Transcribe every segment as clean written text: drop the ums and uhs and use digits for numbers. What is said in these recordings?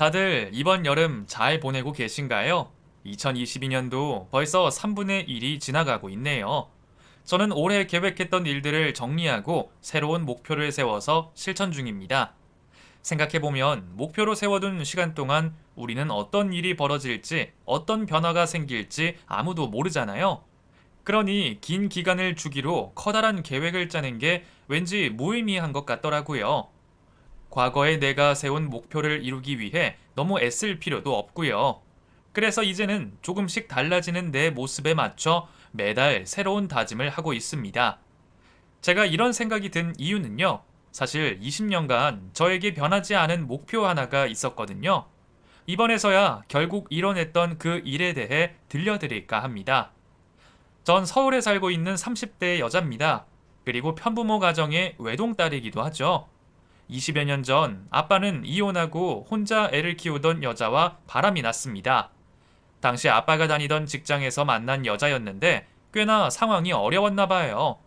다들 이번 여름 잘 보내고 계신가요? 2022년도 벌써 3분의 1이 지나가고 있네요. 저는 올해 계획했던 일들을 정리하고 새로운 목표를 세워서 실천 중입니다. 생각해보면 목표로 세워둔 시간 동안 우리는 어떤 일이 벌어질지, 어떤 변화가 생길지 아무도 모르잖아요. 그러니 긴 기간을 주기로 커다란 계획을 짜는 게 왠지 무의미한 것 같더라고요. 과거에 내가 세운 목표를 이루기 위해 너무 애쓸 필요도 없고요. 그래서 이제는 조금씩 달라지는 내 모습에 맞춰 매달 새로운 다짐을 하고 있습니다. 제가 이런 생각이 든 이유는요. 사실 20년간 저에게 변하지 않은 목표 하나가 있었거든요. 이번에서야 결국 이뤄냈던 그 일에 대해 들려드릴까 합니다. 전 서울에 살고 있는 30대 여자입니다. 그리고 편부모 가정의 외동딸이기도 하죠. 20여 년 전 아빠는 이혼하고 혼자 애를 키우던 여자와 바람이 났습니다. 당시 아빠가 다니던 직장에서 만난 여자였는데 꽤나 상황이 어려웠나 봐요.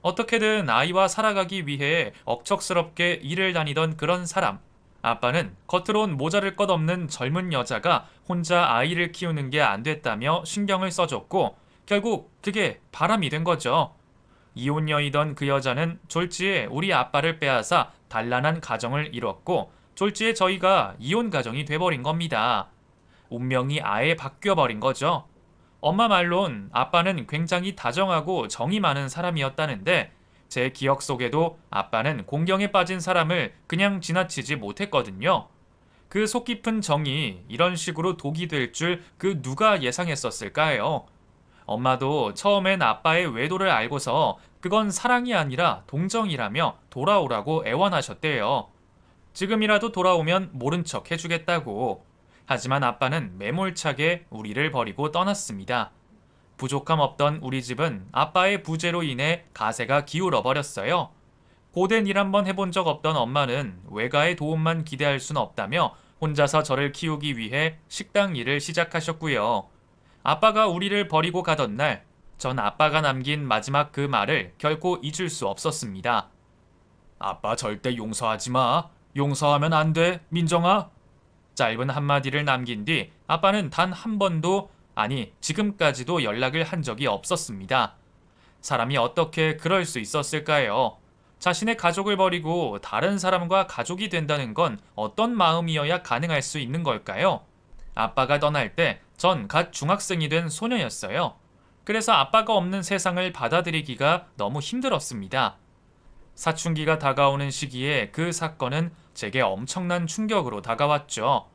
어떻게든 아이와 살아가기 위해 억척스럽게 일을 다니던 그런 사람. 아빠는 겉으론 모자를 것 없는 젊은 여자가 혼자 아이를 키우는 게 안 됐다며 신경을 써줬고 결국 그게 바람이 된 거죠. 이혼녀이던 그 여자는 졸지에 우리 아빠를 빼앗아 단란한 가정을 이뤘고 졸지에 저희가 이혼 가정이 돼버린 겁니다. 운명이 아예 바뀌어버린 거죠. 엄마 말론 아빠는 굉장히 다정하고 정이 많은 사람이었다는데 제 기억 속에도 아빠는 공경에 빠진 사람을 그냥 지나치지 못했거든요. 그 속 깊은 정이 이런 식으로 독이 될 줄 그 누가 예상했었을까요? 엄마도 처음엔 아빠의 외도를 알고서 그건 사랑이 아니라 동정이라며 돌아오라고 애원하셨대요. 지금이라도 돌아오면 모른 척 해주겠다고. 하지만 아빠는 매몰차게 우리를 버리고 떠났습니다. 부족함 없던 우리 집은 아빠의 부재로 인해 가세가 기울어 버렸어요. 고된 일 한번 해본 적 없던 엄마는 외가의 도움만 기대할 순 없다며 혼자서 저를 키우기 위해 식당 일을 시작하셨고요. 아빠가 우리를 버리고 가던 날, 전 아빠가 남긴 마지막 그 말을 결코 잊을 수 없었습니다. 아빠 절대 용서하지 마. 용서하면 안 돼, 민정아. 짧은 한마디를 남긴 뒤 아빠는 단 한 번도, 아니 지금까지도 연락을 한 적이 없었습니다. 사람이 어떻게 그럴 수 있었을까요? 자신의 가족을 버리고 다른 사람과 가족이 된다는 건 어떤 마음이어야 가능할 수 있는 걸까요? 아빠가 떠날 때 전 갓 중학생이 된 소녀였어요. 그래서 아빠가 없는 세상을 받아들이기가 너무 힘들었습니다. 사춘기가 다가오는 시기에 그 사건은 제게 엄청난 충격으로 다가왔죠.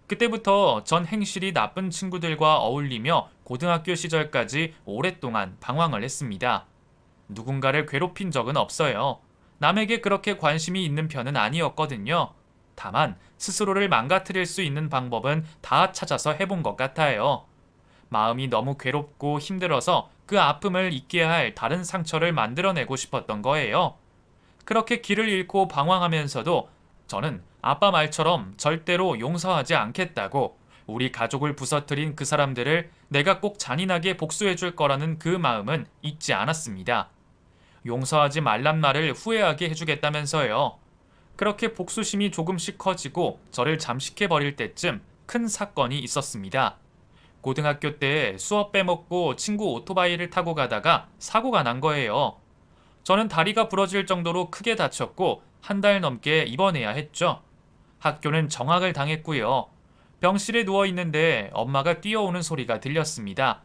그때부터 전 행실이 나쁜 친구들과 어울리며 고등학교 시절까지 오랫동안 방황을 했습니다. 누군가를 괴롭힌 적은 없어요. 남에게 그렇게 관심이 있는 편은 아니었거든요. 다만 스스로를 망가뜨릴 수 있는 방법은 다 찾아서 해본 것 같아요. 마음이 너무 괴롭고 힘들어서 그 아픔을 잊게 할 다른 상처를 만들어내고 싶었던 거예요. 그렇게 길을 잃고 방황하면서도 저는 아빠 말처럼 절대로 용서하지 않겠다고, 우리 가족을 부서뜨린 그 사람들을 내가 꼭 잔인하게 복수해 줄 거라는 그 마음은 잊지 않았습니다. 용서하지 말란 말을 후회하게 해주겠다면서요. 그렇게 복수심이 조금씩 커지고 저를 잠식해버릴 때쯤 큰 사건이 있었습니다. 고등학교 때 수업 빼먹고 친구 오토바이를 타고 가다가 사고가 난 거예요. 저는 다리가 부러질 정도로 크게 다쳤고 한 달 넘게 입원해야 했죠. 학교는 정학을 당했고요. 병실에 누워 있는데 엄마가 뛰어오는 소리가 들렸습니다.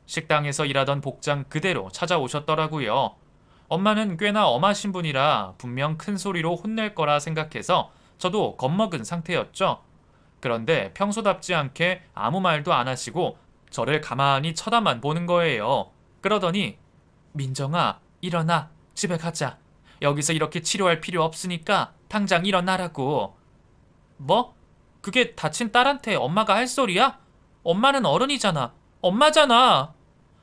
식당에서 일하던 복장 그대로 찾아오셨더라고요. 엄마는 꽤나 엄하신 분이라 분명 큰 소리로 혼낼 거라 생각해서 저도 겁먹은 상태였죠. 그런데 평소답지 않게 아무 말도 안 하시고 저를 가만히 쳐다만 보는 거예요. 그러더니 민정아, 일어나. 집에 가자. 여기서 이렇게 치료할 필요 없으니까 당장 일어나라고. 뭐? 그게 다친 딸한테 엄마가 할 소리야? 엄마는 어른이잖아. 엄마잖아.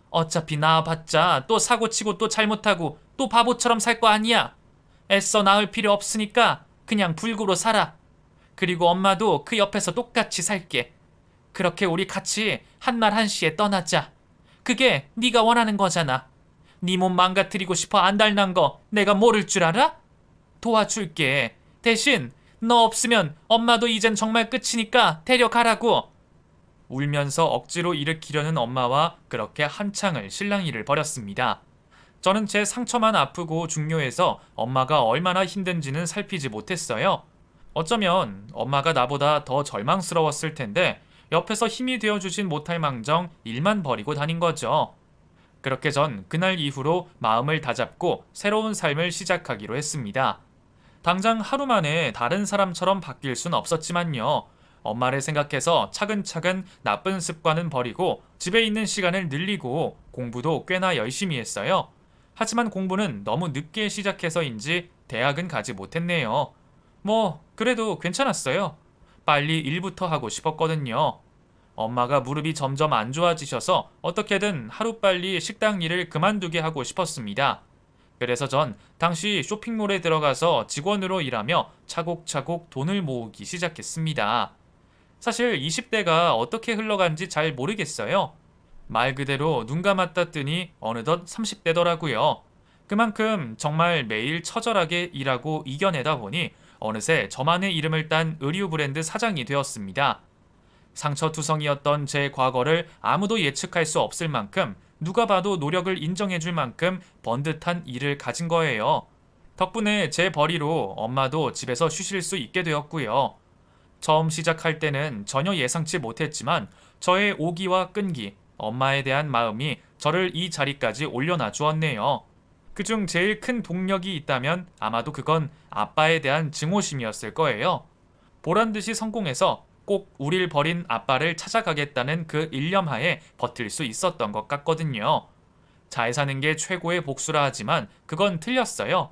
어차피 낳아봤자 또 사고치고 또 잘못하고 또 바보처럼 살 거 아니야. 애써 낳을 필요 없으니까 그냥 불구로 살아. 그리고 엄마도 그 옆에서 똑같이 살게. 그렇게 우리 같이 한날 한시에 떠나자. 그게 네가 원하는 거잖아. 네 몸 망가뜨리고 싶어 안달난 거 내가 모를 줄 알아? 도와줄게. 대신 너 없으면 엄마도 이젠 정말 끝이니까 데려가라고. 울면서 억지로 일으키려는 엄마와 그렇게 한창을 실랑이를 벌였습니다. 저는 제 상처만 아프고 중요해서 엄마가 얼마나 힘든지는 살피지 못했어요. 어쩌면 엄마가 나보다 더 절망스러웠을 텐데 옆에서 힘이 되어주진 못할 망정 일만 벌이고 다닌 거죠. 그렇게 전 그날 이후로 마음을 다잡고 새로운 삶을 시작하기로 했습니다. 당장 하루 만에 다른 사람처럼 바뀔 순 없었지만요. 엄마를 생각해서 차근차근 나쁜 습관은 버리고 집에 있는 시간을 늘리고 공부도 꽤나 열심히 했어요. 하지만 공부는 너무 늦게 시작해서인지 대학은 가지 못했네요. 그래도 괜찮았어요. 빨리 일부터 하고 싶었거든요. 엄마가 무릎이 점점 안 좋아지셔서 어떻게든 하루빨리 식당 일을 그만두게 하고 싶었습니다. 그래서 전 당시 쇼핑몰에 들어가서 직원으로 일하며 차곡차곡 돈을 모으기 시작했습니다. 사실 20대가 어떻게 흘러간지 잘 모르겠어요. 말 그대로 눈 감았다 뜨니 어느덧 30대더라고요. 그만큼 정말 매일 처절하게 일하고 이겨내다 보니 어느새 저만의 이름을 딴 의류 브랜드 사장이 되었습니다. 상처투성이었던 제 과거를 아무도 예측할 수 없을 만큼 누가 봐도 노력을 인정해줄 만큼 번듯한 일을 가진 거예요. 덕분에 제 벌이로 엄마도 집에서 쉬실 수 있게 되었고요. 처음 시작할 때는 전혀 예상치 못했지만 저의 오기와 끈기, 엄마에 대한 마음이 저를 이 자리까지 올려놔 주었네요. 그중 제일 큰 동력이 있다면 아마도 그건 아빠에 대한 증오심이었을 거예요. 보란듯이 성공해서 꼭 우릴 버린 아빠를 찾아가겠다는 그 일념하에 버틸 수 있었던 것 같거든요. 잘 사는 게 최고의 복수라 하지만 그건 틀렸어요.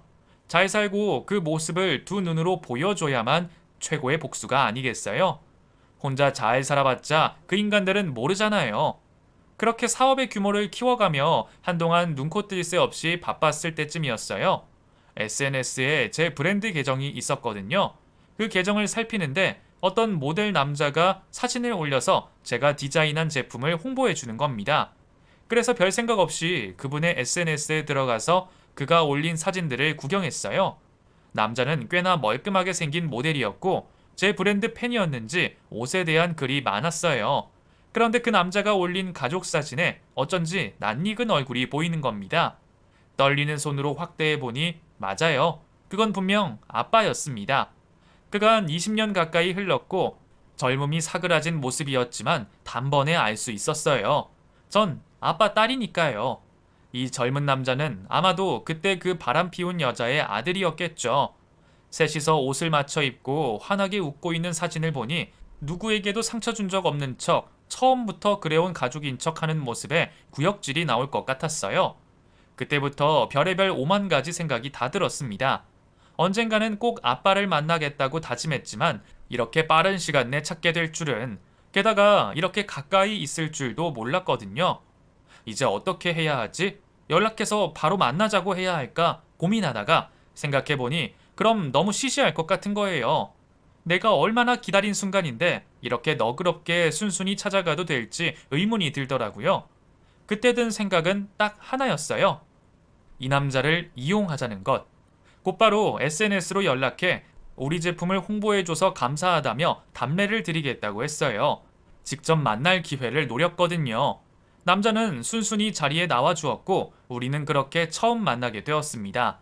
잘 살고 그 모습을 두 눈으로 보여줘야만 최고의 복수가 아니겠어요? 혼자 잘 살아봤자 그 인간들은 모르잖아요. 그렇게 사업의 규모를 키워가며 한동안 눈코 뜰 새 없이 바빴을 때쯤이었어요. SNS에 제 브랜드 계정이 있었거든요. 그 계정을 살피는데 어떤 모델 남자가 사진을 올려서 제가 디자인한 제품을 홍보해 주는 겁니다. 그래서 별 생각 없이 그분의 SNS에 들어가서 그가 올린 사진들을 구경했어요. 남자는 꽤나 멀끔하게 생긴 모델이었고 제 브랜드 팬이었는지 옷에 대한 글이 많았어요. 그런데 그 남자가 올린 가족 사진에 어쩐지 낯익은 얼굴이 보이는 겁니다. 떨리는 손으로 확대해 보니 맞아요. 그건 분명 아빠였습니다. 그간 20년 가까이 흘렀고 젊음이 사그라진 모습이었지만 단번에 알 수 있었어요. 전 아빠 딸이니까요. 이 젊은 남자는 아마도 그때 그 바람 피운 여자의 아들이었겠죠. 셋이서 옷을 맞춰 입고 환하게 웃고 있는 사진을 보니 누구에게도 상처 준 적 없는 척 처음부터 그래온 가족인 척 하는 모습에 구역질이 나올 것 같았어요. 그때부터 별의별 오만 가지 생각이 다 들었습니다. 언젠가는 꼭 아빠를 만나겠다고 다짐했지만 이렇게 빠른 시간 내 찾게 될 줄은, 게다가 이렇게 가까이 있을 줄도 몰랐거든요. 이제 어떻게 해야 하지? 연락해서 바로 만나자고 해야 할까 고민하다가 생각해보니 그럼 너무 시시할 것 같은 거예요. 내가 얼마나 기다린 순간인데 이렇게 너그럽게 순순히 찾아가도 될지 의문이 들더라고요. 그때 든 생각은 딱 하나였어요. 이 남자를 이용하자는 것. 곧바로 SNS로 연락해 우리 제품을 홍보해줘서 감사하다며 답례를 드리겠다고 했어요. 직접 만날 기회를 노렸거든요. 남자는 순순히 자리에 나와 주었고 우리는 그렇게 처음 만나게 되었습니다.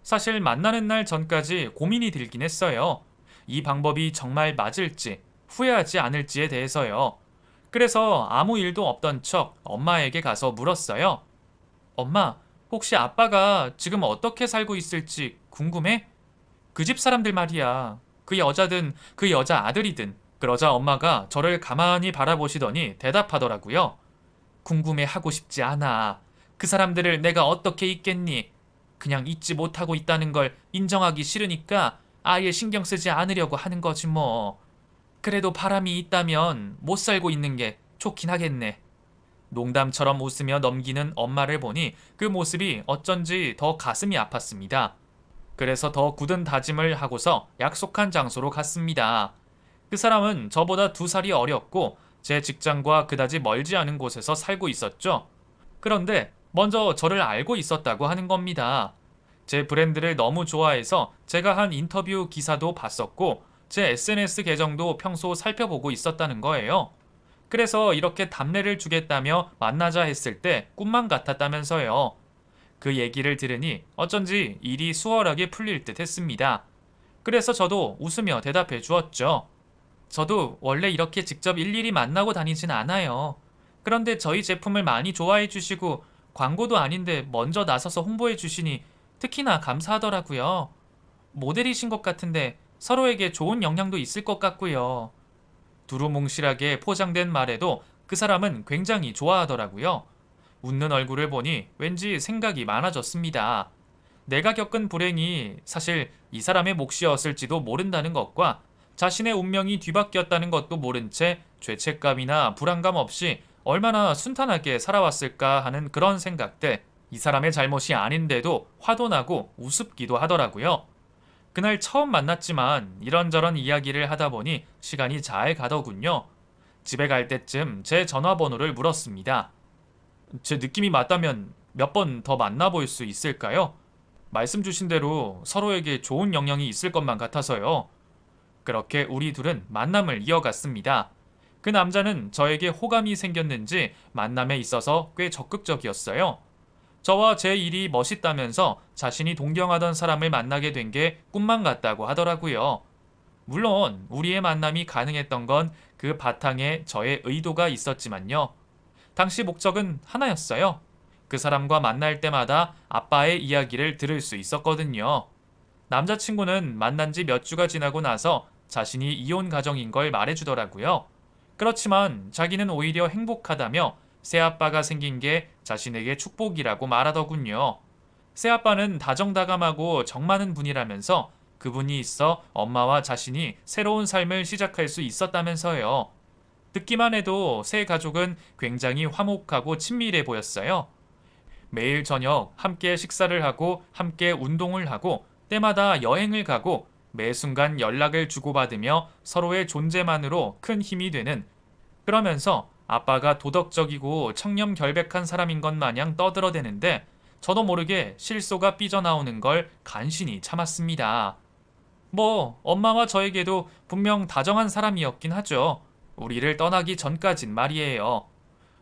사실 만나는 날 전까지 고민이 들긴 했어요. 이 방법이 정말 맞을지 후회하지 않을지에 대해서요. 그래서 아무 일도 없던 척 엄마에게 가서 물었어요. 엄마, 혹시 아빠가 지금 어떻게 살고 있을지 궁금해? 그 집 사람들 말이야. 그 여자든 그 여자 아들이든. 그러자 엄마가 저를 가만히 바라보시더니 대답하더라고요. 궁금해하고 싶지 않아. 그 사람들을 내가 어떻게 잊겠니? 그냥 잊지 못하고 있다는 걸 인정하기 싫으니까 아예 신경 쓰지 않으려고 하는 거지 뭐. 그래도 바람이 있다면 못 살고 있는 게 좋긴 하겠네. 농담처럼 웃으며 넘기는 엄마를 보니 그 모습이 어쩐지 더 가슴이 아팠습니다. 그래서 더 굳은 다짐을 하고서 약속한 장소로 갔습니다. 그 사람은 저보다 2살이 어렸고 제 직장과 그다지 멀지 않은 곳에서 살고 있었죠. 그런데 먼저 저를 알고 있었다고 하는 겁니다. 제 브랜드를 너무 좋아해서 제가 한 인터뷰 기사도 봤었고 제 SNS 계정도 평소 살펴보고 있었다는 거예요. 그래서 이렇게 답례를 주겠다며 만나자 했을 때 꿈만 같았다면서요. 그 얘기를 들으니 어쩐지 일이 수월하게 풀릴 듯 했습니다. 그래서 저도 웃으며 대답해 주었죠. 저도 원래 이렇게 직접 일일이 만나고 다니진 않아요. 그런데 저희 제품을 많이 좋아해 주시고 광고도 아닌데 먼저 나서서 홍보해 주시니 특히나 감사하더라고요. 모델이신 것 같은데 서로에게 좋은 영향도 있을 것 같고요. 두루뭉실하게 포장된 말에도 그 사람은 굉장히 좋아하더라고요. 웃는 얼굴을 보니 왠지 생각이 많아졌습니다. 내가 겪은 불행이 사실 이 사람의 몫이었을지도 모른다는 것과 자신의 운명이 뒤바뀌었다는 것도 모른 채 죄책감이나 불안감 없이 얼마나 순탄하게 살아왔을까 하는 그런 생각들, 이 사람의 잘못이 아닌데도 화도 나고 우습기도 하더라고요. 그날 처음 만났지만 이런저런 이야기를 하다 보니 시간이 잘 가더군요. 집에 갈 때쯤 제 전화번호를 물었습니다. 제 느낌이 맞다면 몇 번 더 만나볼 수 있을까요? 말씀 주신 대로 서로에게 좋은 영향이 있을 것만 같아서요. 그렇게 우리 둘은 만남을 이어갔습니다. 그 남자는 저에게 호감이 생겼는지 만남에 있어서 꽤 적극적이었어요. 저와 제 일이 멋있다면서 자신이 동경하던 사람을 만나게 된 게 꿈만 같다고 하더라고요. 물론 우리의 만남이 가능했던 건 그 바탕에 저의 의도가 있었지만요. 당시 목적은 하나였어요. 그 사람과 만날 때마다 아빠의 이야기를 들을 수 있었거든요. 남자친구는 만난 지 몇 주가 지나고 나서 자신이 이혼 가정인 걸 말해주더라고요. 그렇지만 자기는 오히려 행복하다며 새아빠가 생긴 게 자신에게 축복이라고 말하더군요. 새아빠는 다정다감하고 정 많은 분이라면서 그분이 있어 엄마와 자신이 새로운 삶을 시작할 수 있었다면서요. 듣기만 해도 새 가족은 굉장히 화목하고 친밀해 보였어요. 매일 저녁 함께 식사를 하고 함께 운동을 하고 때마다 여행을 가고 매 순간 연락을 주고받으며 서로의 존재만으로 큰 힘이 되는, 그러면서 아빠가 도덕적이고 청렴결백한 사람인 것 마냥 떠들어대는데 저도 모르게 실소가 삐져나오는 걸 간신히 참았습니다. 엄마와 저에게도 분명 다정한 사람이었긴 하죠. 우리를 떠나기 전까진 말이에요.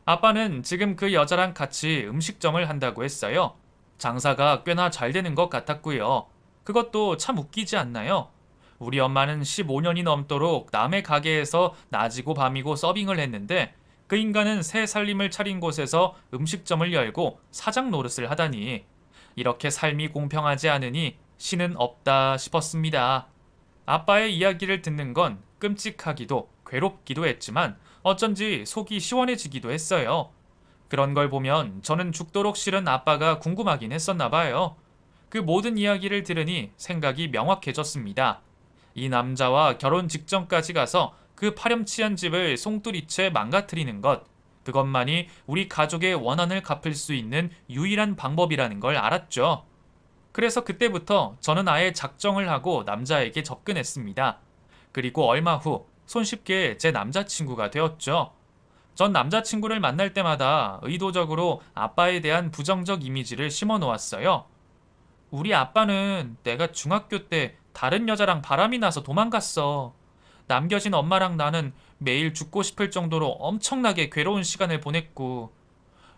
아빠는 지금 그 여자랑 같이 음식점을 한다고 했어요. 장사가 꽤나 잘 되는 것 같았고요. 그것도 참 웃기지 않나요? 우리 엄마는 15년이 넘도록 남의 가게에서 낮이고 밤이고 서빙을 했는데 그 인간은 새 살림을 차린 곳에서 음식점을 열고 사장 노릇을 하다니, 이렇게 삶이 공평하지 않으니 신은 없다 싶었습니다. 아빠의 이야기를 듣는 건 끔찍하기도 괴롭기도 했지만 어쩐지 속이 시원해지기도 했어요. 그런 걸 보면 저는 죽도록 싫은 아빠가 궁금하긴 했었나 봐요. 그 모든 이야기를 들으니 생각이 명확해졌습니다. 이 남자와 결혼 직전까지 가서 그 파렴치한 집을 송두리째 망가뜨리는 것, 그것만이 우리 가족의 원한을 갚을 수 있는 유일한 방법이라는 걸 알았죠. 그래서 그때부터 저는 아예 작정을 하고 남자에게 접근했습니다. 그리고 얼마 후 손쉽게 제 남자친구가 되었죠. 전 남자친구를 만날 때마다 의도적으로 아빠에 대한 부정적 이미지를 심어 놓았어요. 우리 아빠는 내가 중학교 때 다른 여자랑 바람이 나서 도망갔어. 남겨진 엄마랑 나는 매일 죽고 싶을 정도로 엄청나게 괴로운 시간을 보냈고,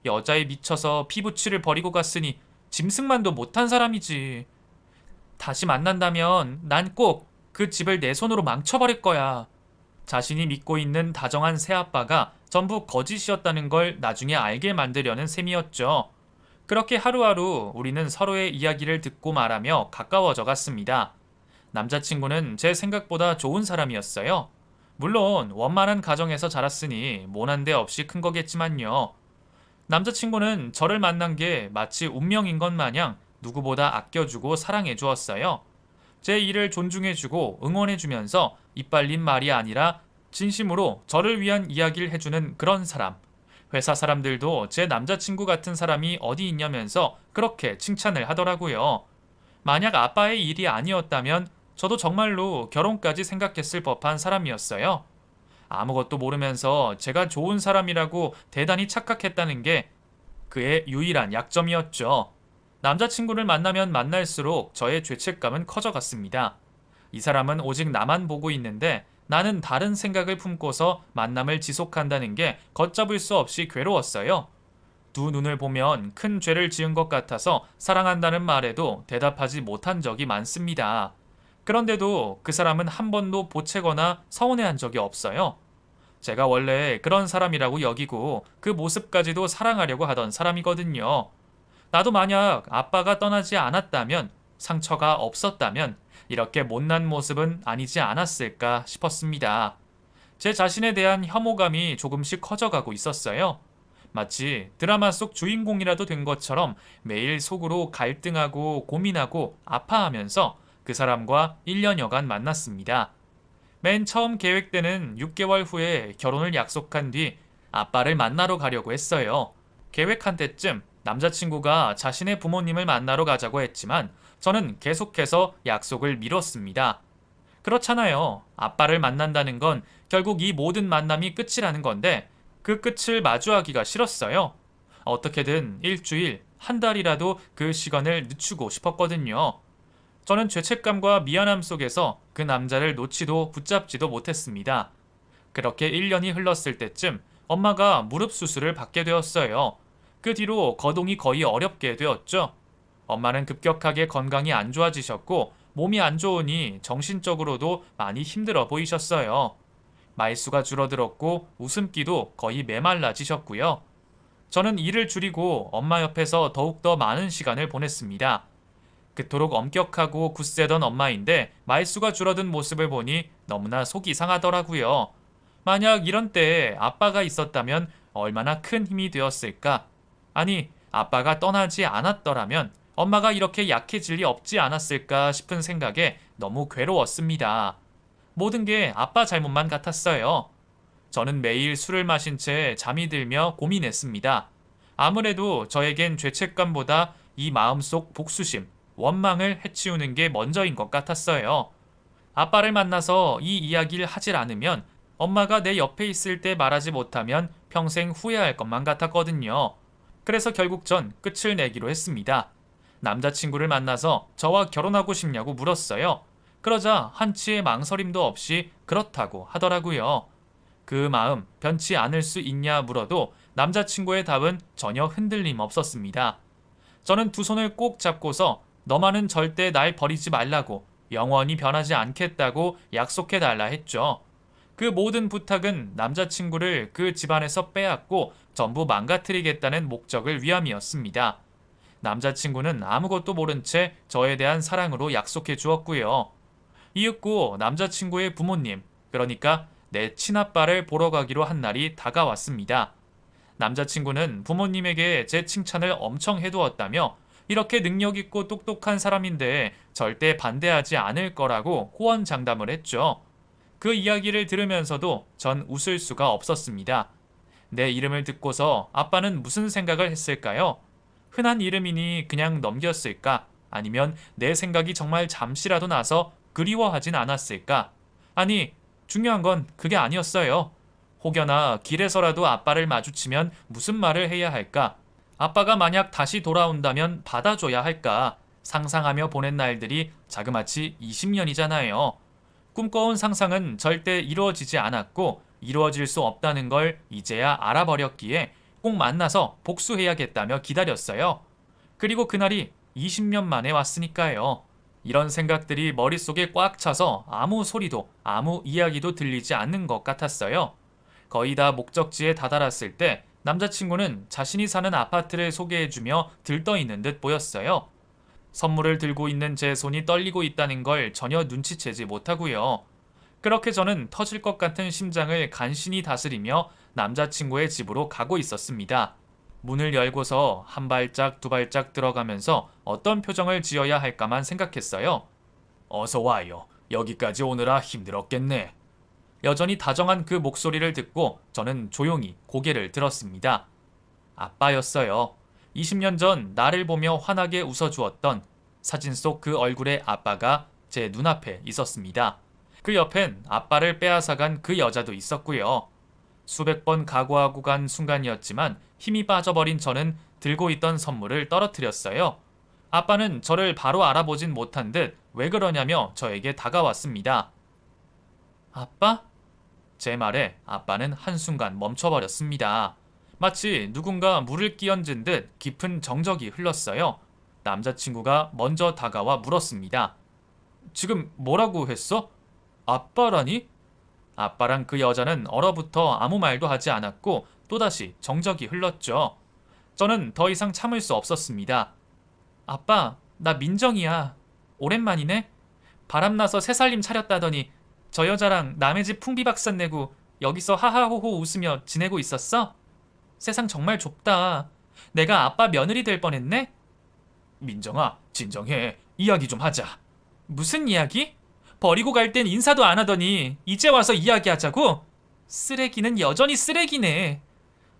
여자에 미쳐서 피부치를 버리고 갔으니 짐승만도 못한 사람이지. 다시 만난다면 난 꼭 그 집을 내 손으로 망쳐버릴 거야. 자신이 믿고 있는 다정한 새아빠가 전부 거짓이었다는 걸 나중에 알게 만들려는 셈이었죠. 그렇게 하루하루 우리는 서로의 이야기를 듣고 말하며 가까워져 갔습니다. 남자친구는 제 생각보다 좋은 사람이었어요. 물론 원만한 가정에서 자랐으니 모난 데 없이 큰 거겠지만요. 남자친구는 저를 만난 게 마치 운명인 것 마냥 누구보다 아껴주고 사랑해 주었어요. 제 일을 존중해주고 응원해주면서 이빨린 말이 아니라 진심으로 저를 위한 이야기를 해주는 그런 사람. 회사 사람들도 제 남자친구 같은 사람이 어디 있냐면서 그렇게 칭찬을 하더라고요. 만약 아빠의 일이 아니었다면 저도 정말로 결혼까지 생각했을 법한 사람이었어요. 아무것도 모르면서 제가 좋은 사람이라고 대단히 착각했다는 게 그의 유일한 약점이었죠. 남자친구를 만나면 만날수록 저의 죄책감은 커져갔습니다. 이 사람은 오직 나만 보고 있는데 나는 다른 생각을 품고서 만남을 지속한다는 게 걷잡을 수 없이 괴로웠어요. 두 눈을 보면 큰 죄를 지은 것 같아서 사랑한다는 말에도 대답하지 못한 적이 많습니다. 그런데도 그 사람은 한 번도 보채거나 서운해한 적이 없어요. 제가 원래 그런 사람이라고 여기고 그 모습까지도 사랑하려고 하던 사람이거든요. 나도 만약 아빠가 떠나지 않았다면, 상처가 없었다면 이렇게 못난 모습은 아니지 않았을까 싶었습니다. 제 자신에 대한 혐오감이 조금씩 커져가고 있었어요. 마치 드라마 속 주인공이라도 된 것처럼 매일 속으로 갈등하고 고민하고 아파하면서 그 사람과 1년여간 만났습니다. 맨 처음 계획되는 6개월 후에 결혼을 약속한 뒤 아빠를 만나러 가려고 했어요. 계획한 때쯤 남자친구가 자신의 부모님을 만나러 가자고 했지만 저는 계속해서 약속을 미뤘습니다. 그렇잖아요. 아빠를 만난다는 건 결국 이 모든 만남이 끝이라는 건데 그 끝을 마주하기가 싫었어요. 어떻게든 일주일, 한 달이라도 그 시간을 늦추고 싶었거든요. 저는 죄책감과 미안함 속에서 그 남자를 놓지도 붙잡지도 못했습니다. 그렇게 1년이 흘렀을 때쯤 엄마가 무릎 수술을 받게 되었어요. 그 뒤로 거동이 거의 어렵게 되었죠. 엄마는 급격하게 건강이 안 좋아지셨고 몸이 안 좋으니 정신적으로도 많이 힘들어 보이셨어요. 말수가 줄어들었고 웃음기도 거의 메말라지셨고요. 저는 일을 줄이고 엄마 옆에서 더욱더 많은 시간을 보냈습니다. 그토록 엄격하고 굳세던 엄마인데 말수가 줄어든 모습을 보니 너무나 속이 상하더라고요. 만약 이런 때에 아빠가 있었다면 얼마나 큰 힘이 되었을까? 아니, 아빠가 떠나지 않았더라면 엄마가 이렇게 약해질 리 없지 않았을까 싶은 생각에 너무 괴로웠습니다. 모든 게 아빠 잘못만 같았어요. 저는 매일 술을 마신 채 잠이 들며 고민했습니다. 아무래도 저에겐 죄책감보다 이 마음속 복수심, 원망을 해치우는 게 먼저인 것 같았어요. 아빠를 만나서 이 이야기를 하질 않으면 엄마가 내 옆에 있을 때 말하지 못하면 평생 후회할 것만 같았거든요. 그래서 결국 전 끝을 내기로 했습니다. 남자친구를 만나서 저와 결혼하고 싶냐고 물었어요. 그러자 한치의 망설임도 없이 그렇다고 하더라고요. 그 마음 변치 않을 수 있냐 물어도 남자친구의 답은 전혀 흔들림 없었습니다. 저는 두 손을 꼭 잡고서 너만은 절대 날 버리지 말라고 영원히 변하지 않겠다고 약속해달라 했죠. 그 모든 부탁은 남자친구를 그 집안에서 빼앗고 전부 망가뜨리겠다는 목적을 위함이었습니다. 남자친구는 아무것도 모른 채 저에 대한 사랑으로 약속해 주었고요. 이윽고 남자친구의 부모님, 그러니까 내 친아빠를 보러 가기로 한 날이 다가왔습니다. 남자친구는 부모님에게 제 칭찬을 엄청 해두었다며 이렇게 능력있고 똑똑한 사람인데 절대 반대하지 않을 거라고 호언장담을 했죠. 그 이야기를 들으면서도 전 웃을 수가 없었습니다. 내 이름을 듣고서 아빠는 무슨 생각을 했을까요? 흔한 이름이니 그냥 넘겼을까? 아니면 내 생각이 정말 잠시라도 나서 그리워하진 않았을까? 아니, 중요한 건 그게 아니었어요. 혹여나 길에서라도 아빠를 마주치면 무슨 말을 해야 할까? 아빠가 만약 다시 돌아온다면 받아줘야 할까? 상상하며 보낸 날들이 자그마치 20년이잖아요. 꿈꿔온 상상은 절대 이루어지지 않았고 이루어질 수 없다는 걸 이제야 알아버렸기에 꼭 만나서 복수해야겠다며 기다렸어요. 그리고 그날이 20년 만에 왔으니까요. 이런 생각들이 머릿속에 꽉 차서 아무 소리도 아무 이야기도 들리지 않는 것 같았어요. 거의 다 목적지에 다다랐을 때 남자친구는 자신이 사는 아파트를 소개해주며 들떠있는 듯 보였어요. 선물을 들고 있는 제 손이 떨리고 있다는 걸 전혀 눈치채지 못하고요. 그렇게 저는 터질 것 같은 심장을 간신히 다스리며 남자친구의 집으로 가고 있었습니다. 문을 열고서 한 발짝 두 발짝 들어가면서 어떤 표정을 지어야 할까만 생각했어요. 어서 와요. 여기까지 오느라 힘들었겠네. 여전히 다정한 그 목소리를 듣고 저는 조용히 고개를 들었습니다. 아빠였어요. 20년 전 나를 보며 환하게 웃어주었던 사진 속 그 얼굴의 아빠가 제 눈앞에 있었습니다. 그 옆엔 아빠를 빼앗아간 그 여자도 있었고요. 수백 번 각오하고 간 순간이었지만 힘이 빠져버린 저는 들고 있던 선물을 떨어뜨렸어요. 아빠는 저를 바로 알아보진 못한 듯 왜 그러냐며 저에게 다가왔습니다. 아빠? 제 말에 아빠는 한순간 멈춰버렸습니다. 마치 누군가 물을 끼얹은 듯 깊은 정적이 흘렀어요. 남자친구가 먼저 다가와 물었습니다. 지금 뭐라고 했어? 아빠라니? 아빠랑 그 여자는 얼어붙어 아무 말도 하지 않았고 또다시 정적이 흘렀죠. 저는 더 이상 참을 수 없었습니다. 아빠, 나 민정이야. 오랜만이네? 바람나서 새살림 차렸다더니 저 여자랑 남의 집 풍비박산 내고 여기서 하하호호 웃으며 지내고 있었어? 세상 정말 좁다. 내가 아빠 며느리 될 뻔했네? 민정아, 진정해. 이야기 좀 하자. 무슨 이야기? 버리고 갈 땐 인사도 안 하더니 이제 와서 이야기하자고? 쓰레기는 여전히 쓰레기네.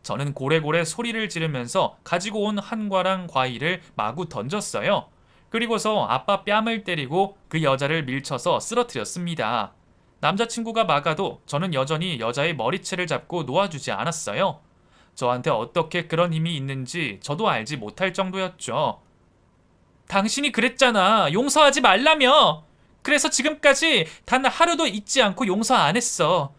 저는 고래고래 소리를 지르면서 가지고 온 한과랑 과일을 마구 던졌어요. 그리고서 아빠 뺨을 때리고 그 여자를 밀쳐서 쓰러뜨렸습니다. 남자친구가 막아도 저는 여전히 여자의 머리채를 잡고 놓아주지 않았어요. 저한테 어떻게 그런 힘이 있는지 저도 알지 못할 정도였죠. 당신이 그랬잖아. 용서하지 말라며. 그래서 지금까지 단 하루도 잊지 않고 용서 안 했어.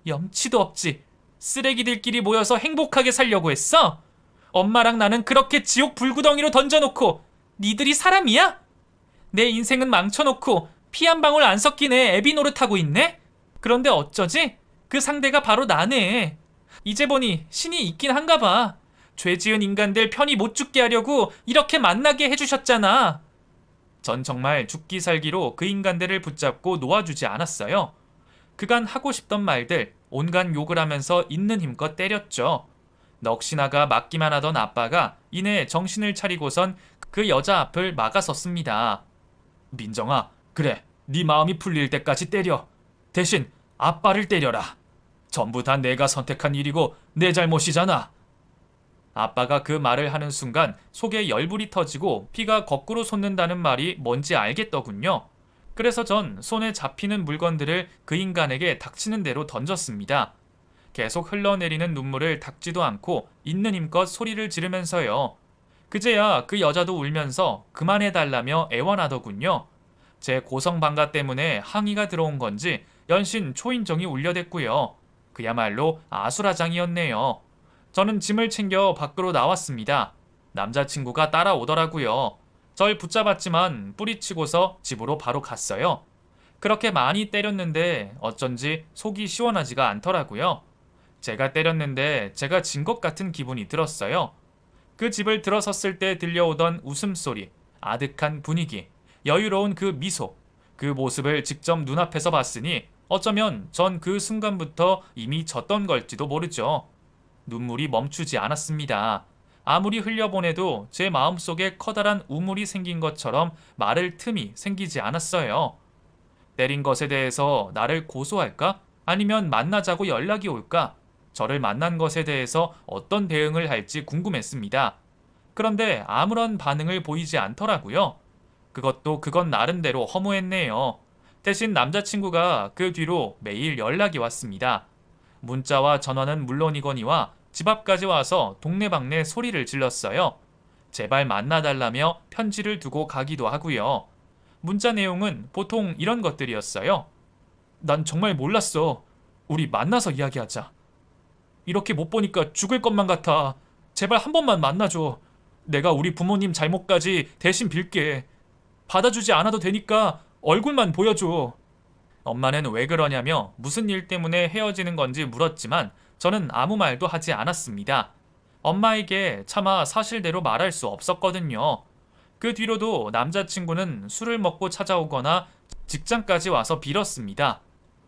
염치도 없지. 쓰레기들끼리 모여서 행복하게 살려고 했어? 엄마랑 나는 그렇게 지옥 불구덩이로 던져놓고 니들이 사람이야? 내 인생은 망쳐놓고 피 한 방울 안 섞인 애 애비 노릇하고 있네? 그런데 어쩌지? 그 상대가 바로 나네. 이제 보니 신이 있긴 한가 봐. 죄 지은 인간들 편히 못 죽게 하려고 이렇게 만나게 해주셨잖아. 전 정말 죽기 살기로 그 인간들을 붙잡고 놓아주지 않았어요. 그간 하고 싶던 말들, 온갖 욕을 하면서 있는 힘껏 때렸죠. 넋이나가 맞기만 하던 아빠가 이내 정신을 차리고선 그 여자 앞을 막아섰습니다. 민정아, 그래, 네 마음이 풀릴 때까지 때려. 대신 아빠를 때려라. 전부 다 내가 선택한 일이고 내 잘못이잖아. 아빠가 그 말을 하는 순간 속에 열불이 터지고 피가 거꾸로 솟는다는 말이 뭔지 알겠더군요. 그래서 전 손에 잡히는 물건들을 그 인간에게 닥치는 대로 던졌습니다. 계속 흘러내리는 눈물을 닦지도 않고 있는 힘껏 소리를 지르면서요. 그제야 그 여자도 울면서 그만해달라며 애원하더군요. 제 고성방가 때문에 항의가 들어온 건지 연신 초인종이 울려댔고요. 그야말로 아수라장이었네요. 저는 짐을 챙겨 밖으로 나왔습니다. 남자친구가 따라오더라고요. 절 붙잡았지만 뿌리치고서 집으로 바로 갔어요. 그렇게 많이 때렸는데 어쩐지 속이 시원하지가 않더라고요. 제가 때렸는데 제가 진 것 같은 기분이 들었어요. 그 집을 들어섰을 때 들려오던 웃음소리, 아득한 분위기, 여유로운 그 미소, 그 모습을 직접 눈앞에서 봤으니 어쩌면 전 그 순간부터 이미 졌던 걸지도 모르죠. 눈물이 멈추지 않았습니다. 아무리 흘려보내도 제 마음속에 커다란 우물이 생긴 것처럼 말을 틈이 생기지 않았어요. 때린 것에 대해서 나를 고소할까? 아니면 만나자고 연락이 올까? 저를 만난 것에 대해서 어떤 대응을 할지 궁금했습니다. 그런데 아무런 반응을 보이지 않더라고요. 그것도 그건 나름대로 허무했네요. 대신 남자친구가 그 뒤로 매일 연락이 왔습니다. 문자와 전화는 물론이거니와 집 앞까지 와서 동네방네 소리를 질렀어요. 제발 만나달라며 편지를 두고 가기도 하고요. 문자 내용은 보통 이런 것들이었어요. 난 정말 몰랐어. 우리 만나서 이야기하자. 이렇게 못 보니까 죽을 것만 같아. 제발 한 번만 만나줘. 내가 우리 부모님 잘못까지 대신 빌게. 받아주지 않아도 되니까 얼굴만 보여줘. 엄마는 왜 그러냐며 무슨 일 때문에 헤어지는 건지 물었지만 저는 아무 말도 하지 않았습니다. 엄마에게 차마 사실대로 말할 수 없었거든요. 그 뒤로도 남자친구는 술을 먹고 찾아오거나 직장까지 와서 빌었습니다.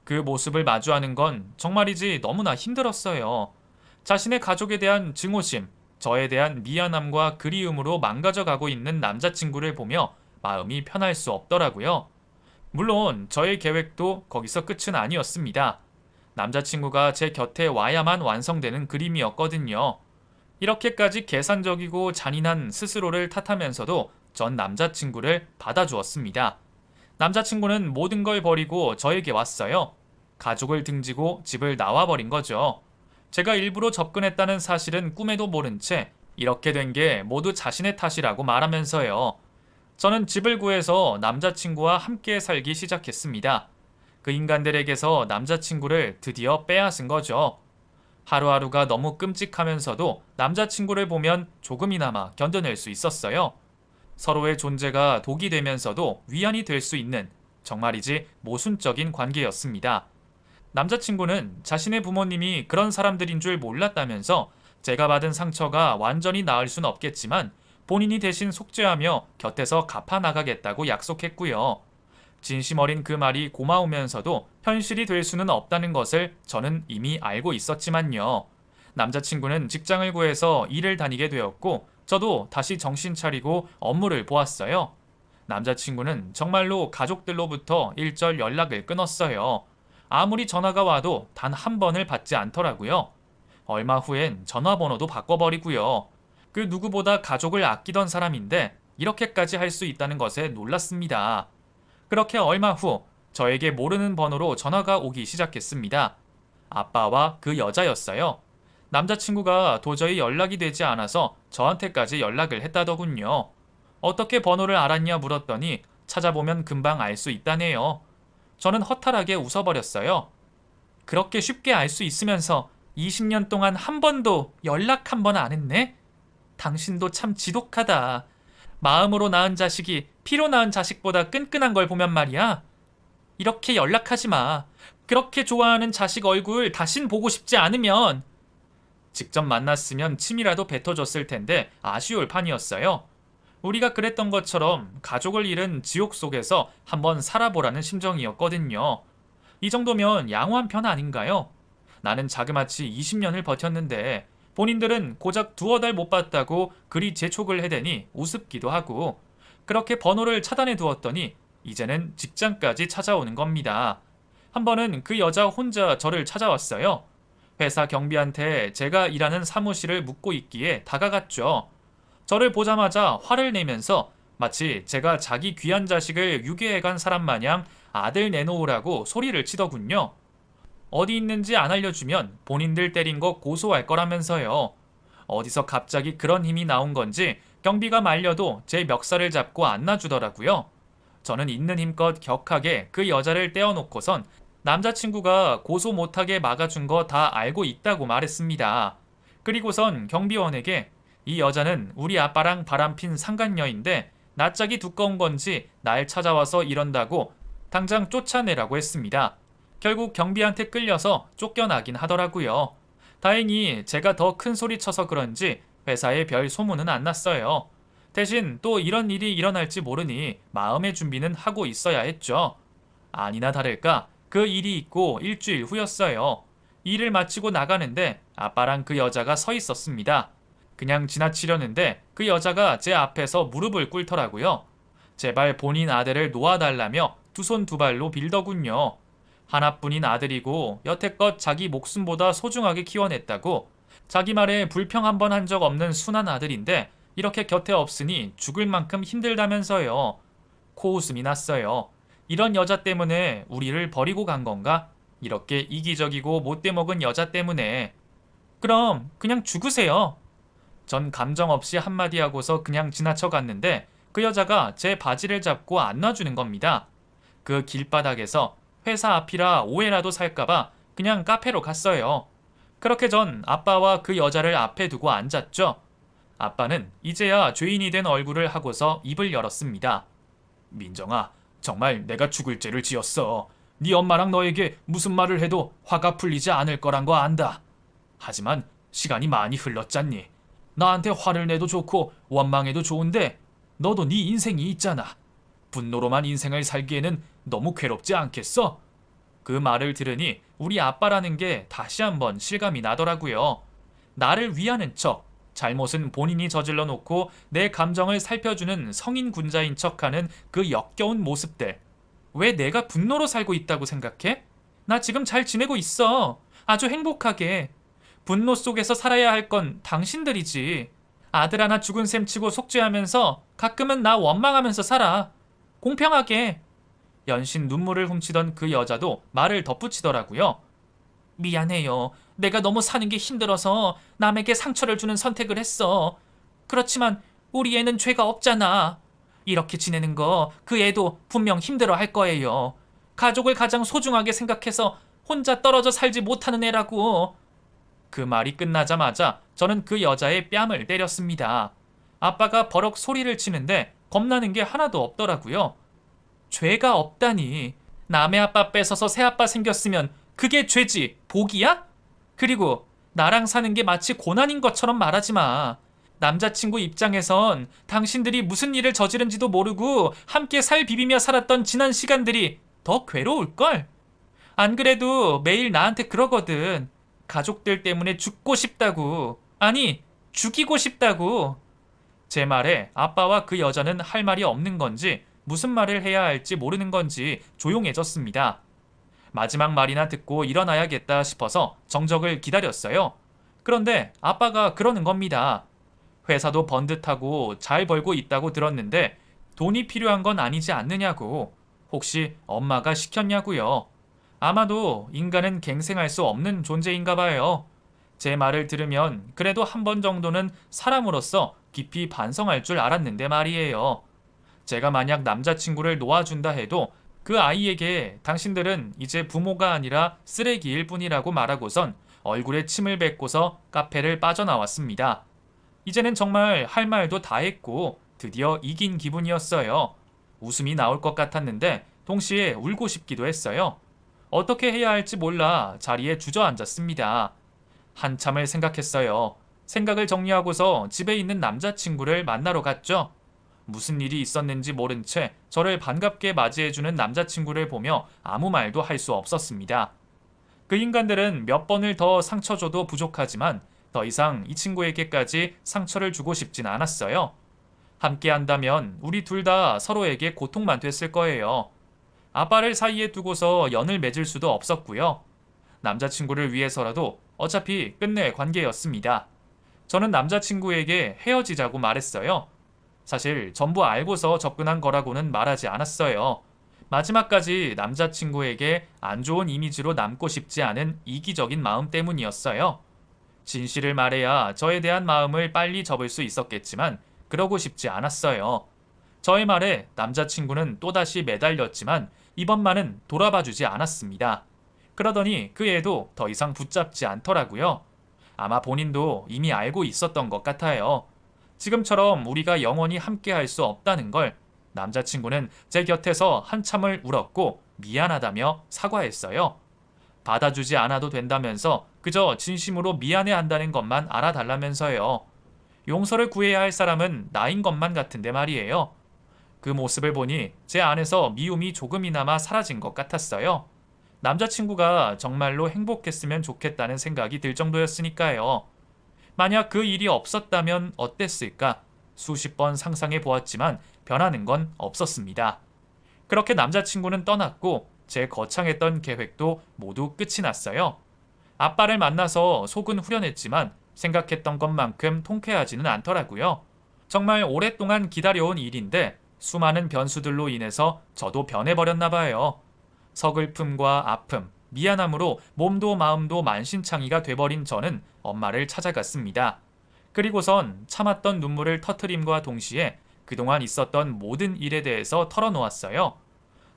그 모습을 마주하는 건 정말이지 너무나 힘들었어요. 자신의 가족에 대한 증오심, 저에 대한 미안함과 그리움으로 망가져가고 있는 남자친구를 보며 마음이 편할 수 없더라고요. 물론 저의 계획도 거기서 끝은 아니었습니다. 남자친구가 제 곁에 와야만 완성되는 그림이었거든요. 이렇게까지 계산적이고 잔인한 스스로를 탓하면서도 전 남자친구를 받아주었습니다. 남자친구는 모든 걸 버리고 저에게 왔어요. 가족을 등지고 집을 나와버린 거죠. 제가 일부러 접근했다는 사실은 꿈에도 모른 채 이렇게 된 게 모두 자신의 탓이라고 말하면서요. 저는 집을 구해서 남자친구와 함께 살기 시작했습니다. 그 인간들에게서 남자친구를 드디어 빼앗은 거죠. 하루하루가 너무 끔찍하면서도 남자친구를 보면 조금이나마 견뎌낼 수 있었어요. 서로의 존재가 독이 되면서도 위안이 될 수 있는 정말이지 모순적인 관계였습니다. 남자친구는 자신의 부모님이 그런 사람들인 줄 몰랐다면서 제가 받은 상처가 완전히 나을 순 없겠지만 본인이 대신 속죄하며 곁에서 갚아나가겠다고 약속했고요. 진심 어린 그 말이 고마우면서도 현실이 될 수는 없다는 것을 저는 이미 알고 있었지만요. 남자친구는 직장을 구해서 일을 다니게 되었고 저도 다시 정신 차리고 업무를 보았어요. 남자친구는 정말로 가족들로부터 일절 연락을 끊었어요. 아무리 전화가 와도 단 한 번을 받지 않더라고요. 얼마 후엔 전화번호도 바꿔버리고요. 그 누구보다 가족을 아끼던 사람인데 이렇게까지 할 수 있다는 것에 놀랐습니다. 그렇게 얼마 후 저에게 모르는 번호로 전화가 오기 시작했습니다. 아빠와 그 여자였어요. 남자친구가 도저히 연락이 되지 않아서 저한테까지 연락을 했다더군요. 어떻게 번호를 알았냐 물었더니 찾아보면 금방 알 수 있다네요. 저는 허탈하게 웃어버렸어요. 그렇게 쉽게 알 수 있으면서 20년 동안 한 번도 연락 한 번 안 했네? 당신도 참 지독하다. 마음으로 낳은 자식이 피로 낳은 자식보다 끈끈한 걸 보면 말이야. 이렇게 연락하지 마. 그렇게 좋아하는 자식 얼굴 다신 보고 싶지 않으면. 직접 만났으면 침이라도 뱉어줬을 텐데 아쉬울 판이었어요. 우리가 그랬던 것처럼 가족을 잃은 지옥 속에서 한번 살아보라는 심정이었거든요. 이 정도면 양호한 편 아닌가요? 나는 자그마치 20년을 버텼는데 본인들은 고작 두어 달 못 봤다고 그리 재촉을 해대니 우습기도 하고 그렇게 번호를 차단해 두었더니 이제는 직장까지 찾아오는 겁니다. 한 번은 그 여자 혼자 저를 찾아왔어요. 회사 경비한테 제가 일하는 사무실을 묻고 있기에 다가갔죠. 저를 보자마자 화를 내면서 마치 제가 자기 귀한 자식을 유괴해간 사람 마냥 아들 내놓으라고 소리를 치더군요. 어디 있는지 안 알려주면 본인들 때린 거 고소할 거라면서요. 어디서 갑자기 그런 힘이 나온 건지 경비가 말려도 제 멱살을 잡고 안 놔주더라고요. 저는 있는 힘껏 격하게 그 여자를 떼어놓고선 남자친구가 고소 못하게 막아준 거 다 알고 있다고 말했습니다. 그리고선 경비원에게 이 여자는 우리 아빠랑 바람핀 상간녀인데 낯짝이 두꺼운 건지 날 찾아와서 이런다고 당장 쫓아내라고 했습니다. 결국 경비한테 끌려서 쫓겨나긴 하더라고요. 다행히 제가 더 큰 소리 쳐서 그런지 회사에 별 소문은 안 났어요. 대신 또 이런 일이 일어날지 모르니 마음의 준비는 하고 있어야 했죠. 아니나 다를까 그 일이 있고 일주일 후였어요. 일을 마치고 나가는데 아빠랑 그 여자가 서 있었습니다. 그냥 지나치려는데 그 여자가 제 앞에서 무릎을 꿇더라고요. 제발 본인 아들을 놓아달라며 두 손 두 발로 빌더군요. 하나뿐인 아들이고 여태껏 자기 목숨보다 소중하게 키워냈다고 자기 말에 불평 한 번 한 적 없는 순한 아들인데 이렇게 곁에 없으니 죽을 만큼 힘들다면서요. 코웃음이 났어요. 이런 여자 때문에 우리를 버리고 간 건가? 이렇게 이기적이고 못돼 먹은 여자 때문에. 그럼 그냥 죽으세요. 전 감정 없이 한마디 하고서 그냥 지나쳐 갔는데 그 여자가 제 바지를 잡고 안 놔주는 겁니다. 그 길바닥에서 회사 앞이라 오해라도 살까봐 그냥 카페로 갔어요. 그렇게 전 아빠와 그 여자를 앞에 두고 앉았죠. 아빠는 이제야 죄인이 된 얼굴을 하고서 입을 열었습니다. 민정아, 정말 내가 죽을 죄를 지었어. 네 엄마랑 너에게 무슨 말을 해도 화가 풀리지 않을 거란 거 안다. 하지만 시간이 많이 흘렀잖니. 나한테 화를 내도 좋고 원망해도 좋은데 너도 네 인생이 있잖아. 분노로만 인생을 살기에는 너무 괴롭지 않겠어? 그 말을 들으니 우리 아빠라는 게 다시 한번 실감이 나더라고요. 나를 위하는 척, 잘못은 본인이 저질러 놓고 내 감정을 살펴주는 성인 군자인 척하는 그 역겨운 모습들. 왜 내가 분노로 살고 있다고 생각해? 나 지금 잘 지내고 있어. 아주 행복하게. 분노 속에서 살아야 할 건 당신들이지. 아들 하나 죽은 셈 치고 속죄하면서 가끔은 나 원망하면서 살아. 공평하게. 연신 눈물을 훔치던 그 여자도 말을 덧붙이더라고요. 미안해요. 내가 너무 사는 게 힘들어서 남에게 상처를 주는 선택을 했어. 그렇지만 우리 애는 죄가 없잖아. 이렇게 지내는 거 그 애도 분명 힘들어 할 거예요. 가족을 가장 소중하게 생각해서 혼자 떨어져 살지 못하는 애라고. 그 말이 끝나자마자 저는 그 여자의 뺨을 때렸습니다. 아빠가 버럭 소리를 치는데 겁나는 게 하나도 없더라고요. 죄가 없다니. 남의 아빠 뺏어서 새 아빠 생겼으면 그게 죄지, 복이야? 그리고 나랑 사는 게 마치 고난인 것처럼 말하지 마. 남자친구 입장에선 당신들이 무슨 일을 저지른지도 모르고 함께 살 비비며 살았던 지난 시간들이 더 괴로울걸? 안 그래도 매일 나한테 그러거든. 가족들 때문에 죽고 싶다고. 아니, 죽이고 싶다고. 제 말에 아빠와 그 여자는 할 말이 없는 건지 무슨 말을 해야 할지 모르는 건지 조용해졌습니다. 마지막 말이나 듣고 일어나야겠다 싶어서 정적을 기다렸어요. 그런데 아빠가 그러는 겁니다. 회사도 번듯하고 잘 벌고 있다고 들었는데 돈이 필요한 건 아니지 않느냐고. 혹시 엄마가 시켰냐고요. 아마도 인간은 갱생할 수 없는 존재인가 봐요. 제 말을 들으면 그래도 한 번 정도는 사람으로서 깊이 반성할 줄 알았는데 말이에요. 제가 만약 남자친구를 놓아준다 해도 그 아이에게 당신들은 이제 부모가 아니라 쓰레기일 뿐이라고 말하고선 얼굴에 침을 뱉고서 카페를 빠져나왔습니다. 이제는 정말 할 말도 다 했고 드디어 이긴 기분이었어요. 웃음이 나올 것 같았는데 동시에 울고 싶기도 했어요. 어떻게 해야 할지 몰라 자리에 주저앉았습니다. 한참을 생각했어요. 생각을 정리하고서 집에 있는 남자친구를 만나러 갔죠. 무슨 일이 있었는지 모른 채 저를 반갑게 맞이해주는 남자친구를 보며 아무 말도 할 수 없었습니다. 그 인간들은 몇 번을 더 상처 줘도 부족하지만 더 이상 이 친구에게까지 상처를 주고 싶진 않았어요. 함께 한다면 우리 둘 다 서로에게 고통만 됐을 거예요. 아빠를 사이에 두고서 연을 맺을 수도 없었고요. 남자친구를 위해서라도 어차피 끝낼 관계였습니다. 저는 남자친구에게 헤어지자고 말했어요. 사실 전부 알고서 접근한 거라고는 말하지 않았어요. 마지막까지 남자친구에게 안 좋은 이미지로 남고 싶지 않은 이기적인 마음 때문이었어요. 진실을 말해야 저에 대한 마음을 빨리 접을 수 있었겠지만 그러고 싶지 않았어요. 저의 말에 남자친구는 또다시 매달렸지만 이번만은 돌아봐주지 않았습니다. 그러더니 그 애도 더 이상 붙잡지 않더라고요. 아마 본인도 이미 알고 있었던 것 같아요. 지금처럼 우리가 영원히 함께 할 수 없다는 걸. 남자친구는 제 곁에서 한참을 울었고 미안하다며 사과했어요. 받아주지 않아도 된다면서 그저 진심으로 미안해한다는 것만 알아달라면서요. 용서를 구해야 할 사람은 나인 것만 같은데 말이에요. 그 모습을 보니 제 안에서 미움이 조금이나마 사라진 것 같았어요. 남자친구가 정말로 행복했으면 좋겠다는 생각이 들 정도였으니까요. 만약 그 일이 없었다면 어땠을까? 수십 번 상상해 보았지만 변하는 건 없었습니다. 그렇게 남자친구는 떠났고 제 거창했던 계획도 모두 끝이 났어요. 아빠를 만나서 속은 후련했지만 생각했던 것만큼 통쾌하지는 않더라고요. 정말 오랫동안 기다려온 일인데 수많은 변수들로 인해서 저도 변해버렸나 봐요. 서글픔과 아픔, 미안함으로 몸도 마음도 만신창이가 돼버린 저는 엄마를 찾아갔습니다. 그리고선 참았던 눈물을 터트림과 동시에 그동안 있었던 모든 일에 대해서 털어놓았어요.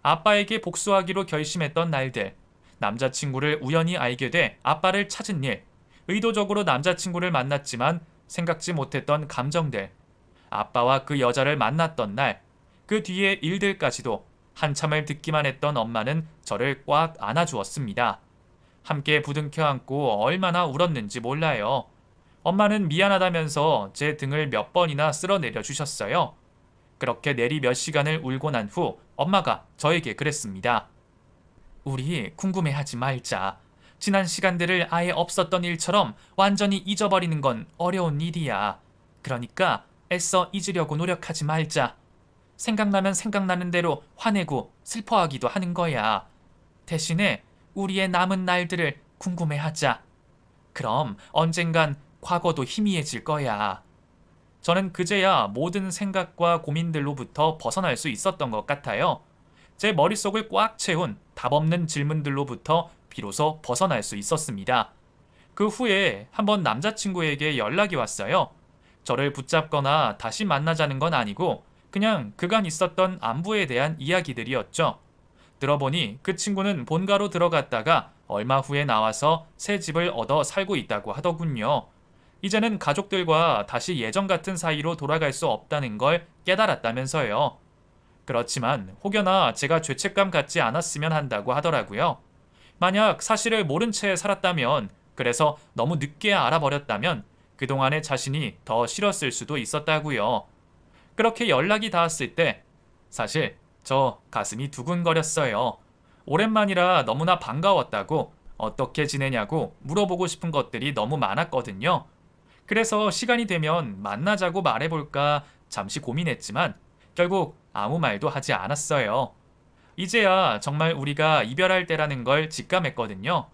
아빠에게 복수하기로 결심했던 날들, 남자친구를 우연히 알게 돼 아빠를 찾은 일, 의도적으로 남자친구를 만났지만 생각지 못했던 감정들, 아빠와 그 여자를 만났던 날, 그 뒤의 일들까지도 한참을 듣기만 했던 엄마는 저를 꽉 안아주었습니다. 함께 부둥켜 안고 얼마나 울었는지 몰라요. 엄마는 미안하다면서 제 등을 몇 번이나 쓸어내려 주셨어요. 그렇게 내리 몇 시간을 울고 난 후 엄마가 저에게 그랬습니다. 우리 궁금해하지 말자. 지난 시간들을 아예 없었던 일처럼 완전히 잊어버리는 건 어려운 일이야. 그러니까 애써 잊으려고 노력하지 말자. 생각나면 생각나는 대로 화내고 슬퍼하기도 하는 거야. 대신에 우리의 남은 날들을 궁금해하자. 그럼 언젠간 과거도 희미해질 거야. 저는 그제야 모든 생각과 고민들로부터 벗어날 수 있었던 것 같아요. 제 머릿속을 꽉 채운 답없는 질문들로부터 비로소 벗어날 수 있었습니다. 그 후에 한번 남자친구에게 연락이 왔어요. 저를 붙잡거나 다시 만나자는 건 아니고 그냥 그간 있었던 안부에 대한 이야기들이었죠. 들어보니 그 친구는 본가로 들어갔다가 얼마 후에 나와서 새 집을 얻어 살고 있다고 하더군요. 이제는 가족들과 다시 예전 같은 사이로 돌아갈 수 없다는 걸 깨달았다면서요. 그렇지만 혹여나 제가 죄책감 갖지 않았으면 한다고 하더라고요. 만약 사실을 모른 채 살았다면, 그래서 너무 늦게 알아버렸다면 그동안의 자신이 더 싫었을 수도 있었다고요. 그렇게 연락이 닿았을 때 사실 저 가슴이 두근거렸어요. 오랜만이라 너무나 반가웠다고, 어떻게 지내냐고 물어보고 싶은 것들이 너무 많았거든요. 그래서 시간이 되면 만나자고 말해볼까 잠시 고민했지만 결국 아무 말도 하지 않았어요. 이제야 정말 우리가 이별할 때라는 걸 직감했거든요.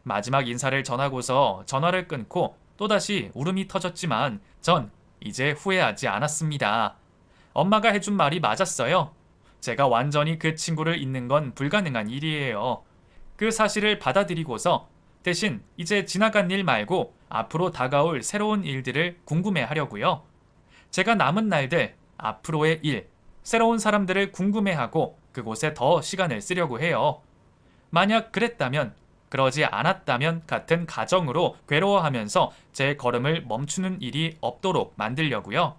마지막 인사를 전하고서 전화를 끊고 또다시 울음이 터졌지만 전 이제 후회하지 않았습니다. 엄마가 해준 말이 맞았어요. 제가 완전히 그 친구를 잊는 건 불가능한 일이에요. 그 사실을 받아들이고서 대신 이제 지나간 일 말고 앞으로 다가올 새로운 일들을 궁금해 하려고요. 제가 남은 날들, 앞으로의 일, 새로운 사람들을 궁금해하고 그곳에 더 시간을 쓰려고 해요. 만약 그랬다면, 그러지 않았다면 같은 가정으로 괴로워하면서 제 걸음을 멈추는 일이 없도록 만들려고요.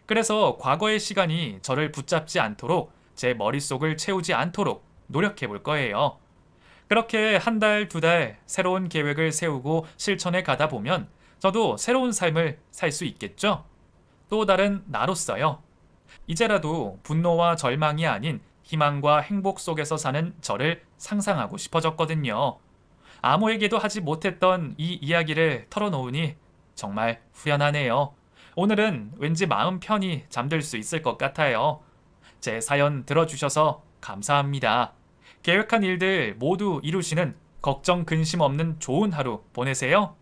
그래서 과거의 시간이 저를 붙잡지 않도록, 제 머릿속을 채우지 않도록 노력해 볼 거예요. 그렇게 한 달, 두 달 새로운 계획을 세우고 실천해 가다 보면 저도 새로운 삶을 살 수 있겠죠? 또 다른 나로서요. 이제라도 분노와 절망이 아닌 희망과 행복 속에서 사는 저를 상상하고 싶어졌거든요. 아무에게도 하지 못했던 이 이야기를 털어놓으니 정말 후련하네요. 오늘은 왠지 마음 편히 잠들 수 있을 것 같아요. 제 사연 들어주셔서 감사합니다. 계획한 일들 모두 이루시는 걱정 근심 없는 좋은 하루 보내세요.